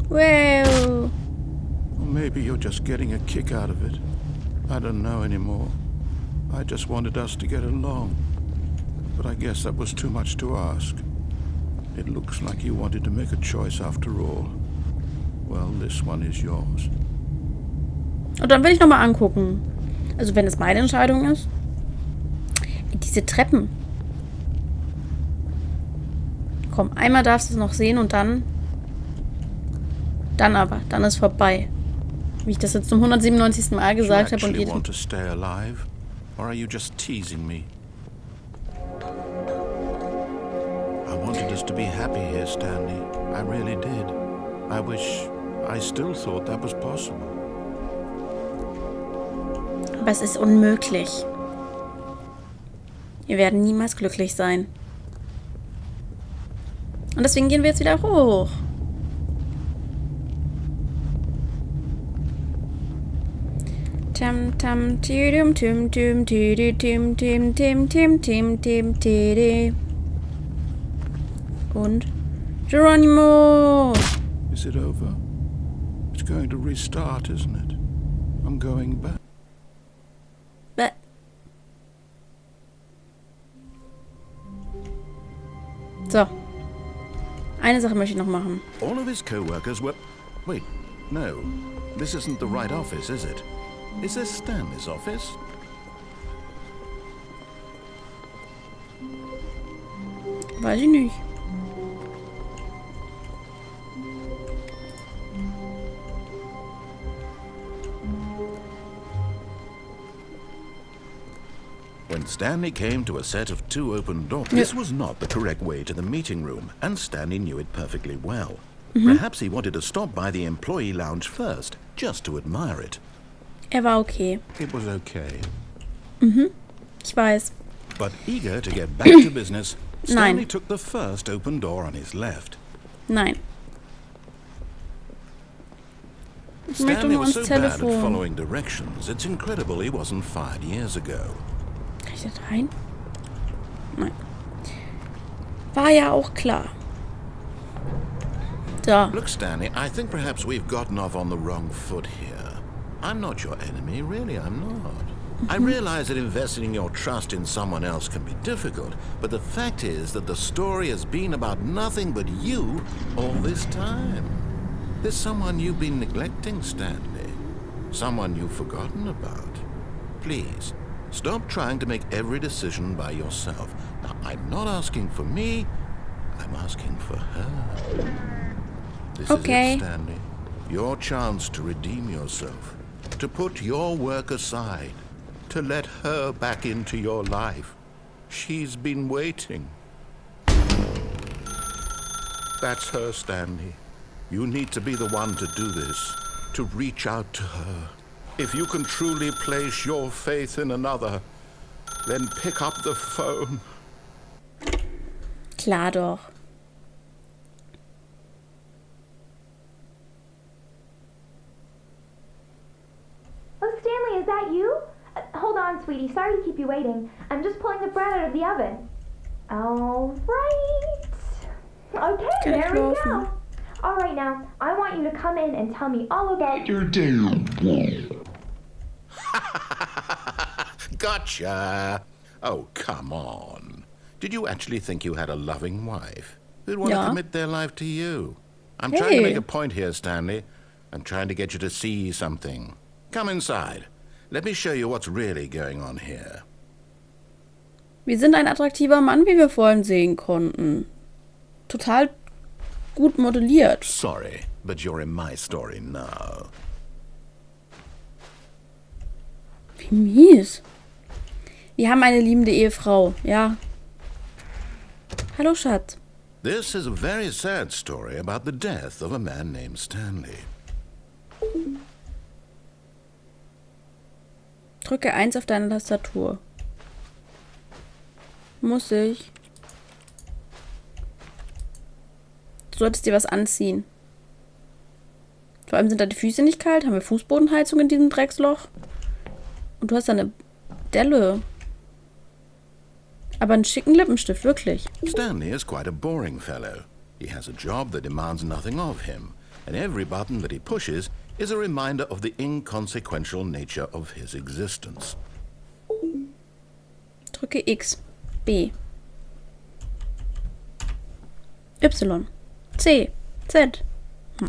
Wow. Or maybe you're just getting a kick out of it. I don't know anymore. I just wanted us to get along. But I guess that was too much to ask. It looks like you wanted to make a choice after all. Well, this one is yours. Und dann will ich nochmal angucken. Also wenn es meine Entscheidung ist. Diese Treppen. Komm, einmal darfst du es noch sehen und dann... Dann ist vorbei. Wie ich das jetzt zum 197. Mal gesagt habe und you want to stay alive? Or are you just teasing me? I wanted us to be happy here, Stanley. I really did. I wish I still thought that was possible. Aber es ist unmöglich. Wir werden niemals glücklich sein. Und deswegen gehen wir jetzt wieder hoch. Tam tam tim tim tim tim tim tim tim tim tim tim. Und Geronimo! Is it over? It's going to restart, isn't it? I'm going back. So. Eine Sache möchte ich noch machen. All of his co-workers were... Wait, no. This isn't the right office, is it? Is this Stanley's office? Weiß ich nicht. When Stanley came to a set of 2 open doors, this was not the correct way to the meeting room, and Stanley knew it perfectly well. Perhaps he wanted to stop by the employee lounge first, just to admire it. War okay. It was okay. Ich weiß. But eager to get back to business, Stanley Nein. took the first open door on his left. Nein. Ich möchte Stanley nur was ans so bad at Telefon. following directions, it's incredible he wasn't fired years ago. Kann ich da rein? Nein. War ja auch klar. So. Look, Stanley, I think perhaps we've gotten off on the wrong foot here. I'm not your enemy, really, I'm not. I realize that investing your trust in someone else can be difficult, but the fact is that the story has been about nothing but you all this time. There's someone you've been neglecting, Stanley. Someone you've forgotten about. Please, stop trying to make every decision by yourself. Now, I'm not asking for me, I'm asking for her. This is it, Stanley. Your chance to redeem yourself. To put your work aside. To let her back into your life. She's been waiting. That's her, Stanley. You need to be the one to do this. To reach out to her. If you can truly place your faith in another, then pick up the phone. Klar doch. Oh, Stanley, is that you? Hold on, sweetie. Sorry to keep you waiting. I'm just pulling the bread out of the oven. All right. Okay, there we go. All right, now, I want you to come in and tell me all about your day. Gotcha. Oh, come on. Did you actually think you had a loving wife who'd want to commit their life to you? I'm trying to make a point here, Stanley. I'm trying to get you to see something. Come inside. Let me show you what's really going on here. Wir sind ein attraktiver Mann, wie wir vorhin sehen konnten. Total gut modelliert. Sorry, but you're in my story now. Wie mies. Wir haben eine liebende Ehefrau, ja. Hallo, Schatz. This is a very sad story about the death of a man named Stanley. Drücke 1 auf deine Tastatur. Muss ich. Du solltest dir was anziehen. Vor allem sind da die Füße nicht kalt. Haben wir Fußbodenheizung in diesem Drecksloch? Und du hast da eine Delle. Aber einen schicken Lippenstift, wirklich. Stanley is quite a boring fellow. He has a job that demands nothing of him. and every button that he pushes is a reminder of the inconsequential nature of his existence. Drücke X, B, Y, C, Z.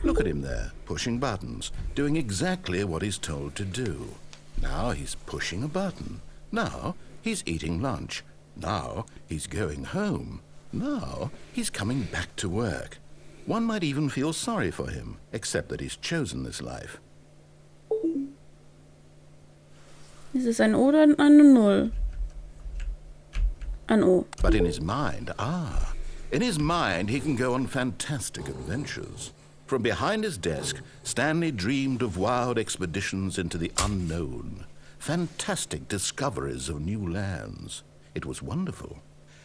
Look at him there, pushing buttons, doing exactly what he's told to do. Now he's pushing a button. Now he's eating lunch. Now he's going home. Now he's coming back to work. One might even feel sorry for him, except that he's chosen this life. Ist es ein O oder eine Null? Ein O. But in his mind, in his mind he can go on fantastic adventures. From behind his desk, Stanley dreamed of wild expeditions into the unknown, fantastic discoveries of new lands. It was wonderful.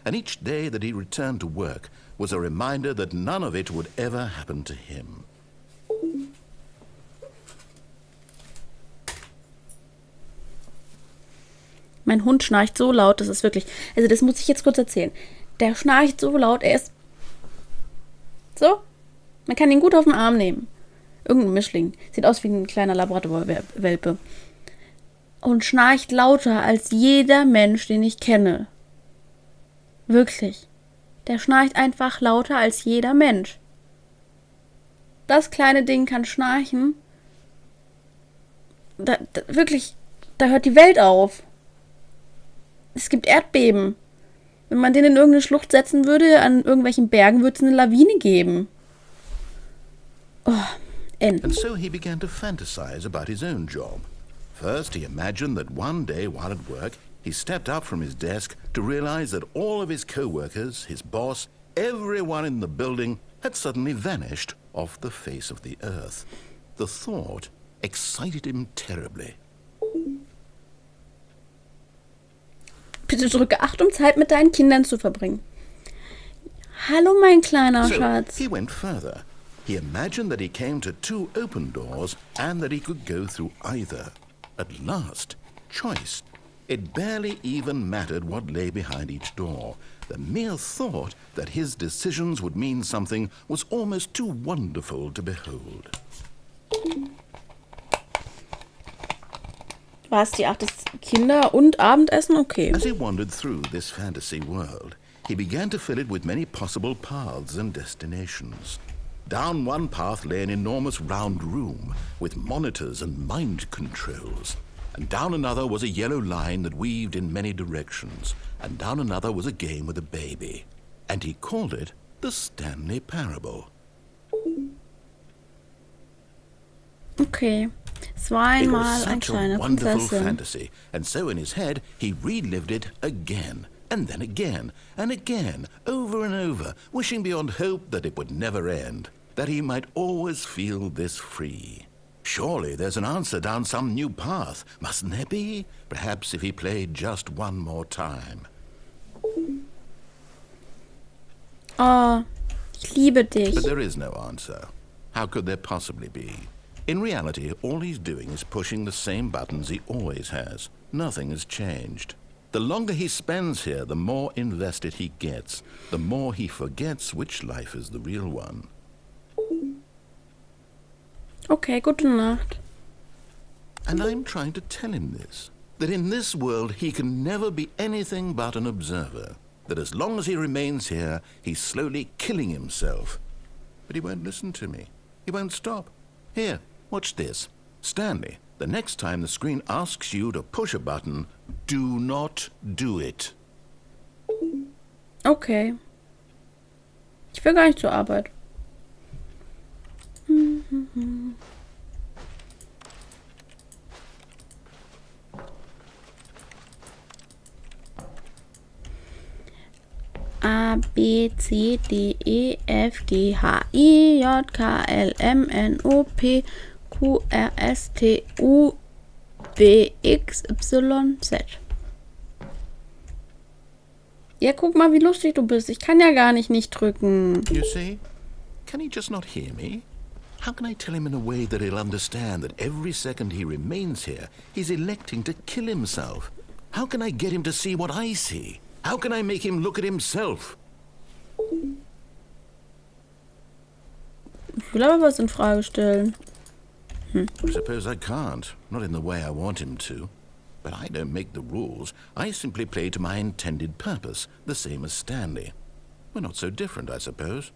And each day that he returned to work was a reminder that none of it would ever happen to him. Mein Hund schnarcht so laut, das ist wirklich... Also das muss ich jetzt kurz erzählen. Der schnarcht so laut, er ist... So? Man kann ihn gut auf den Arm nehmen. Irgendein Mischling. Sieht aus wie ein kleiner Labrador-Welpe. Und schnarcht lauter als jeder Mensch, den ich kenne. Wirklich. Der schnarcht einfach lauter als jeder Mensch. Das kleine Ding kann schnarchen. Wirklich, da hört die Welt auf. Es gibt Erdbeben. Wenn man den in irgendeine Schlucht setzen würde, an irgendwelchen Bergen, würde es eine Lawine geben. Oh, Ende. And so he began to fantasize about his own job. First, he imagined that one day while at work, he stepped up from his desk to realize that all of his co-workers, his boss, everyone in the building had suddenly vanished off the face of the earth. The thought excited him terribly. Bitte drücke 8, um Zeit mit deinen Kindern zu verbringen. Hallo, mein kleiner So Schatz. he went further. He imagined that he came to 2 open doors and that he could go through either. At last, choice. It barely even mattered what lay behind each door. The mere thought that his decisions would mean something was almost too wonderful to behold. War es die 8 des Kinder- und Abendessen? Okay. As he wandered through this fantasy world, he began to fill it with many possible paths and destinations. Down one path lay an enormous round room with monitors and mind controls. And down another was a yellow line that weaved in many directions. And down another was a game with a baby. And he called it the Stanley Parable. Okay. Es war It einmal was eine such a kleine wonderful Prinzessin. fantasy, and so in his head he relived it again, and then again, and again, over and over, wishing beyond hope that it would never end, that he might always feel this free. Surely there's an answer down some new path, mustn't there be? Perhaps if he played just one more time. Oh, ich liebe dich. But there is no answer. How could there possibly be? In reality, all he's doing is pushing the same buttons he always has. Nothing has changed. The longer he spends here, the more invested he gets, the more he forgets which life is the real one. Okay, gute Nacht. And I'm trying to tell him this, that in this world he can never be anything but an observer, that as long as he remains here, he's slowly killing himself. But he won't listen to me. He won't stop. Here, watch this. Stanley, the next time the screen asks you to push a button, do not do it. Okay. Ich will gar nicht zur Arbeit. A, B, C, D, E, F, G, H, I, J, K, L, M, N, O, P, Q, R, S, T, U, V, X, Y, Z. Ja, guck mal, wie lustig du bist. Ich kann ja gar nicht drücken. You see? Can he just not hear me? How can I tell him in a way that he'll understand that every second he remains here, he's electing to kill himself? How can I get him to see what I see? How can I make him look at himself? Ich will aber was in Frage stellen. I suppose I can't. Not in the way I want him to. But I don't make the rules. I simply play to my intended purpose, the same as Stanley. We're not so different, I suppose.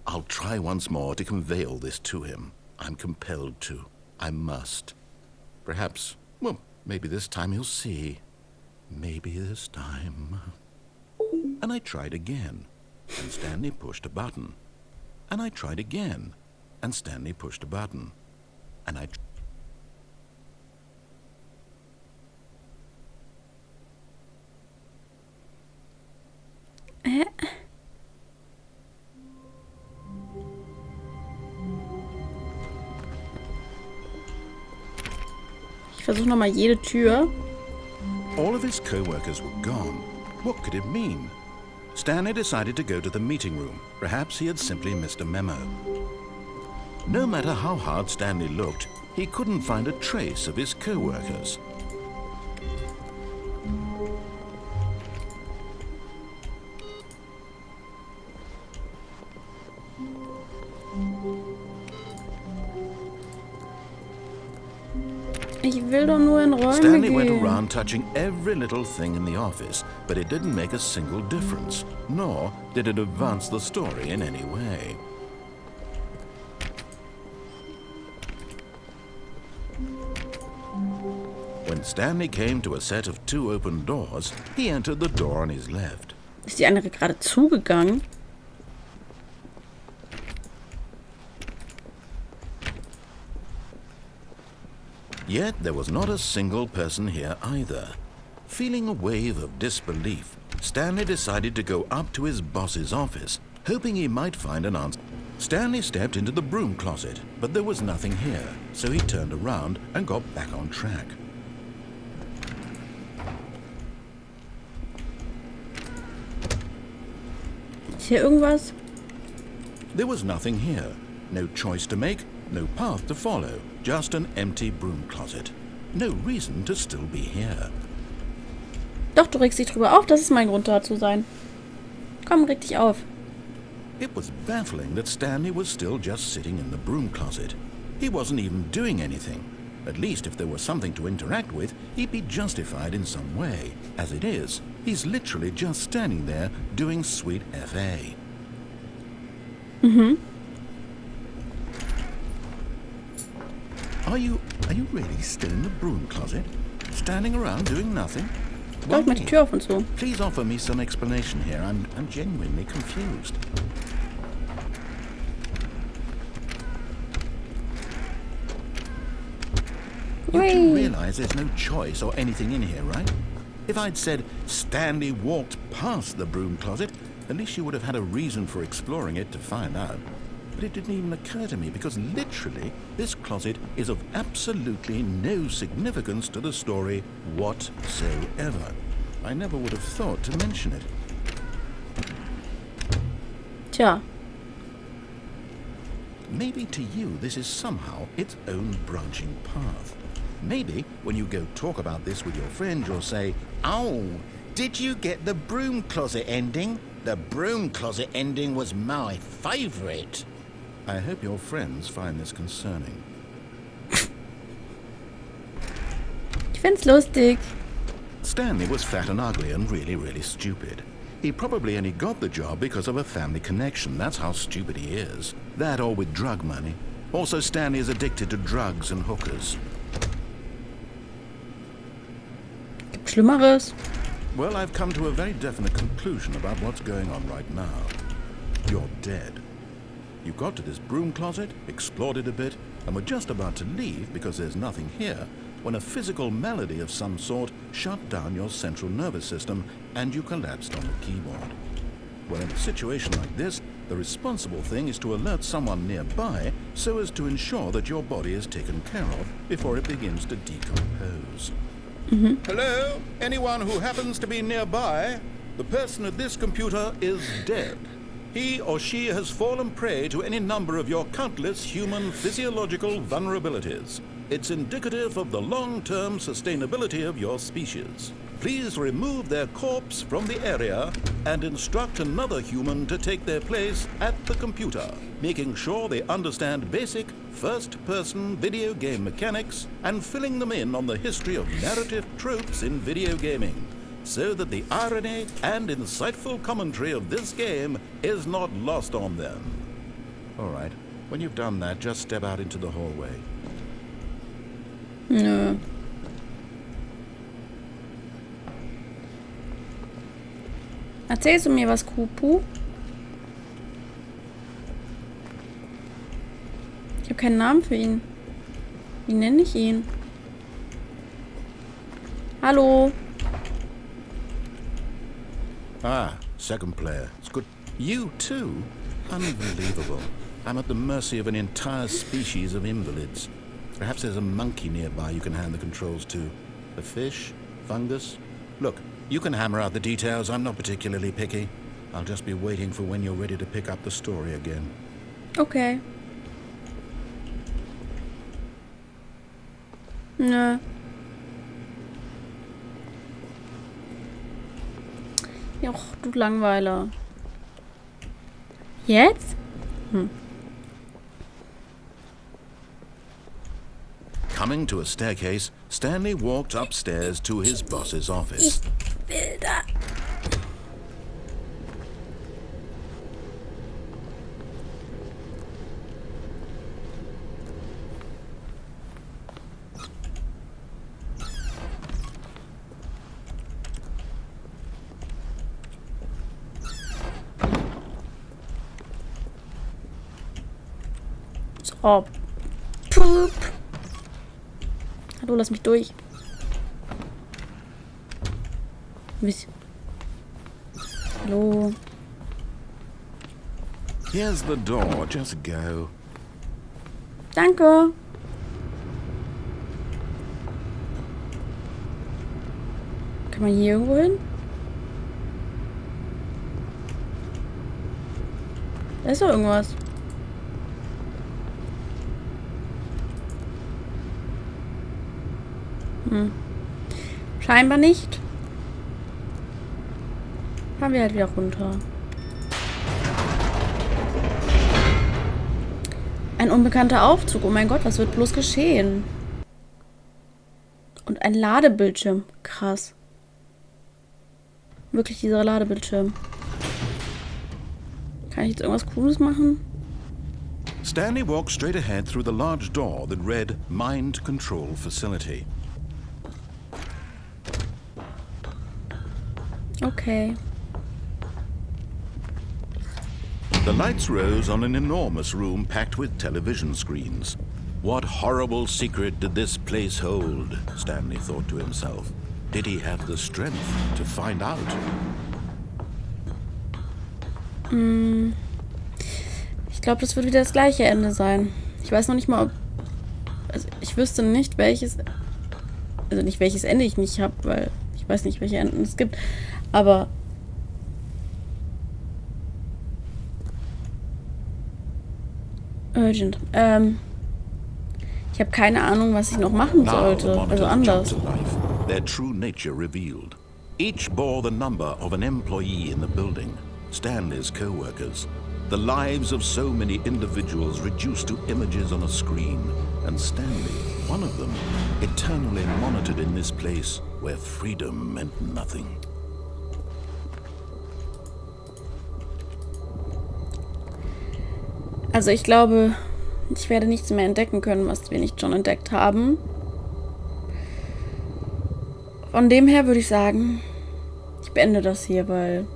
I'll try once more to convey all this to him. I'm compelled to. I must. Perhaps, well, maybe this time he'll see. Maybe this time. And I tried again, and Stanley pushed a button. And I tried again, and Stanley pushed a button. And I... Ich versuche nochmal jede Tür. All of his co-workers were gone. What could it mean? Stanley decided to go to the meeting room. Perhaps he had simply missed a memo. No matter how hard Stanley looked, he couldn't find a trace of his co-workers. Ich will doch nur in Räume Stanley went gehen. around touching every little thing in the office, but it didn't make a single difference, nor did it advance the story in any way. When Stanley came to a set of 2 open doors, he entered the door on his left. Ist die andere gerade zugegangen? Yet there was not a single person here either. Feeling a wave of disbelief, Stanley decided to go up to his boss's office, hoping he might find an answer. Stanley stepped into the broom closet, but there was nothing here, so he turned around and got back on track. Ist hier irgendwas? There was nothing here. No choice to make, no path to follow, just an empty broom closet. No reason to still be here. Doch, du regst dich drüber auf, das ist mein Grund da zu sein. Komm, reg dich auf. It was baffling that Stanley was still just sitting in the broom closet. He wasn't even doing anything. At least if there was something to interact with, he'd be justified in some way. As it is, he's literally just standing there doing sweet FA. Are you really still in the broom closet? Standing around doing nothing? Doch, ich mach die Tür auf und zu. Please offer me some explanation here. I'm genuinely confused. You do realize there's no choice or anything in here, right? If I'd said Stanley walked past the broom closet, at least you would have had a reason for exploring it to find out. But it didn't even occur to me because literally this closet is of absolutely no significance to the story whatsoever. I never would have thought to mention it. Tja. Maybe to you this is somehow its own branching path. Maybe when you go talk about this with your friend, you'll say, "Oh, did you get the broom closet ending? The broom closet ending was my favorite." I hope your friends find this concerning. Ich find's lustig. Stanley was fat and ugly and really, really stupid. He probably only got the job because of a family connection. That's how stupid he is. That or with drug money. Also, Stanley is addicted to drugs and hookers. Gibt Schlimmeres. Well, I've come to a very definite conclusion about what's going on right now. You're dead. You got to this broom closet, explored it a bit, and were just about to leave because there's nothing here, when a physical malady of some sort shut down your central nervous system and you collapsed on the keyboard. Well, in a situation like this, the responsible thing is to alert someone nearby so as to ensure that your body is taken care of before it begins to decompose. Hello? Anyone who happens to be nearby? The person at this computer is dead. He or she has fallen prey to any number of your countless human physiological vulnerabilities. It's indicative of the long-term sustainability of your species. please remove their corpse from the area and instruct another human to take their place at the computer, making sure they understand basic first-person video game mechanics and filling them in on the history of narrative tropes in video gaming, so that the irony and insightful commentary of this game is not lost on them. All right, when you've done that, just step out into the hallway. Nö. Erzählst du mir was, Kupu? Ich habe keinen Namen für ihn. Wie nenne ich ihn? Hallo? Ah, second player. It's good. You too? Unbelievable. I'm at the mercy of an entire species of invalids. Perhaps there's a monkey nearby you can hand the controls to. A fish? Fungus? Look, you can hammer out the details. I'm not particularly picky. I'll just be waiting for when you're ready to pick up the story again. Okay. Nö. Joch, du Langweiler. Jetzt? Coming to a staircase, Stanley walked upstairs to his boss's office. Ich will da. So. Pup. Hallo, lass mich durch. Hallo. Here's the door. Just go. Danke. Kann man hier irgendwo hin? Da ist doch irgendwas. Scheinbar nicht. Fahren wir halt wieder runter. Ein unbekannter Aufzug. Oh mein Gott, was wird bloß geschehen? Und ein Ladebildschirm. Krass. Wirklich dieser Ladebildschirm. Kann ich jetzt irgendwas Cooles machen? Stanley walked straight ahead through the large door that read Mind Control Facility. Okay. The lights rose on an enormous room packed with television screens. What horrible secret did this place hold? Stanley thought to himself. Did he have the strength to find out? Ich glaube, das wird wieder das gleiche Ende sein. Ich weiß noch nicht mal, ob... Also ich wüsste nicht, welches... Also nicht, welches Ende ich nicht habe, weil ich weiß nicht, welche Enden es gibt. Aber... Urgent. Ich habe keine Ahnung, was ich noch machen sollte. Also anders. Their true nature revealed. Each bore the number of an employee in the building. Stanley's co-workers. The lives of so many individuals reduced to images on a screen. And Stanley, one of them, eternally monitored in this place where freedom meant nothing. Also ich glaube, ich werde nichts mehr entdecken können, was wir nicht schon entdeckt haben. Von dem her würde ich sagen, ich beende das hier, weil...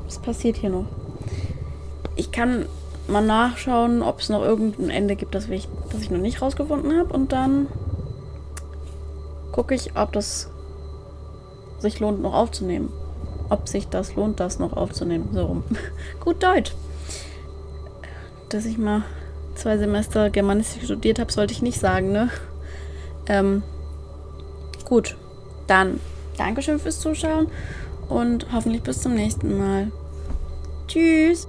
Was passiert hier noch? Ich kann mal nachschauen, ob es noch irgendein Ende gibt, das ich noch nicht rausgefunden habe. Und dann gucke ich, ob das sich lohnt, noch aufzunehmen. Ob sich das lohnt, das noch aufzunehmen. So rum. Gut Deutsch. Dass ich mal 2 Semester Germanistik studiert habe, sollte ich nicht sagen, ne? Gut. Dann Dankeschön fürs Zuschauen und hoffentlich bis zum nächsten Mal. Tschüss!